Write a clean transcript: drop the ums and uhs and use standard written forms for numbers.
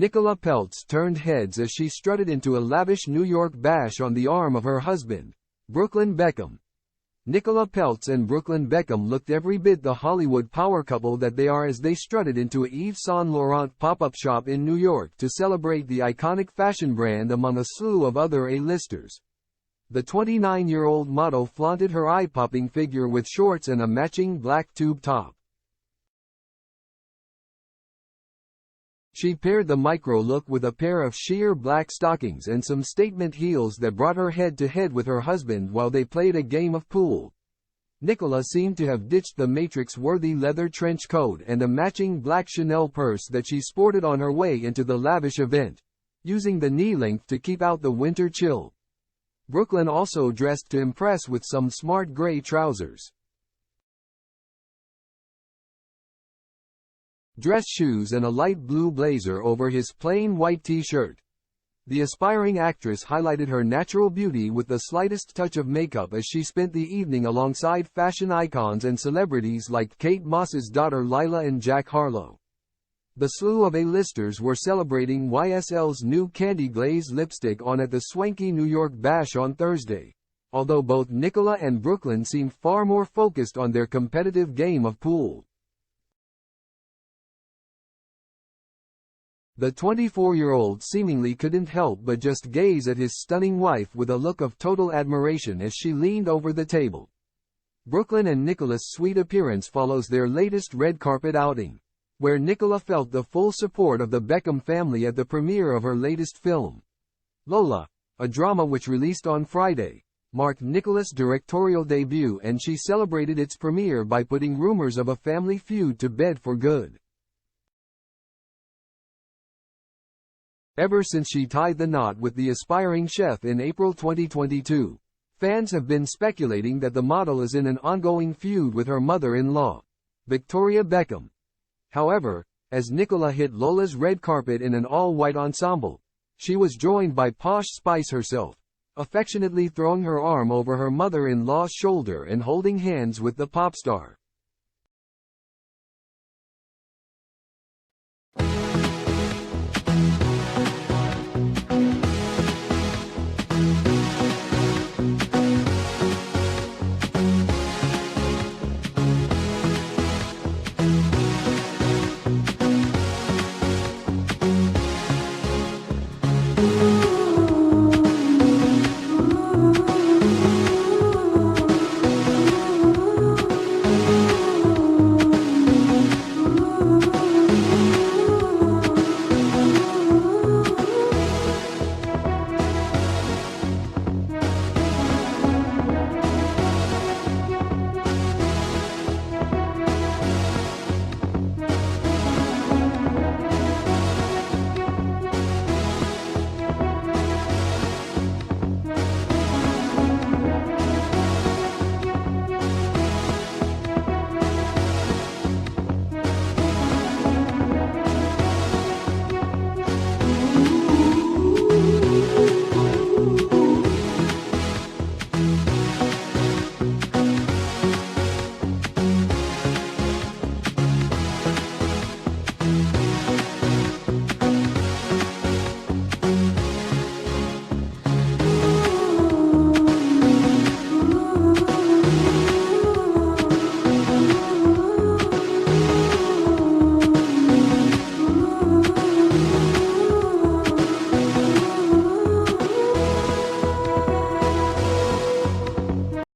Nicola Peltz turned heads as she strutted into a lavish New York bash on the arm of her husband, Brooklyn Beckham. Nicola Peltz and Brooklyn Beckham looked every bit the Hollywood power couple that they are as they strutted into a Yves Saint Laurent pop-up shop in New York to celebrate the iconic fashion brand among a slew of other A-listers. The 29-year-old model flaunted her eye-popping figure with shorts and a matching black tube top. She paired the micro-look with a pair of sheer black stockings and some statement heels that brought her head-to-head with her husband while they played a game of pool. Nicola seemed to have ditched the Matrix-worthy leather trench coat and a matching black Chanel purse that she sported on her way into the lavish event, using the knee length to keep out the winter chill. Brooklyn also dressed to impress with some smart gray trousers, dress shoes and a light blue blazer over his plain white t-shirt. The aspiring actress highlighted her natural beauty with the slightest touch of makeup as she spent the evening alongside fashion icons and celebrities like Kate Moss's daughter Lila and Jack Harlow. The slew of A-listers were celebrating YSL's new candy glaze lipstick on at the swanky New York Bash on Thursday, although both Nicola and Brooklyn seemed far more focused on their competitive game of pool. The 24-year-old seemingly couldn't help but just gaze at his stunning wife with a look of total admiration as she leaned over the table. Brooklyn and Nicola's sweet appearance follows their latest red carpet outing, where Nicola felt the full support of the Beckham family at the premiere of her latest film. Lola, a drama which released on Friday, marked Nicola's directorial debut, and she celebrated its premiere by putting rumors of a family feud to bed for good. Ever since she tied the knot with the aspiring chef in April 2022, fans have been speculating that the model is in an ongoing feud with her mother-in-law, Victoria Beckham. However, as Nicola hit Lola's red carpet in an all-white ensemble, she was joined by Posh Spice herself, affectionately throwing her arm over her mother-in-law's shoulder and holding hands with the pop star.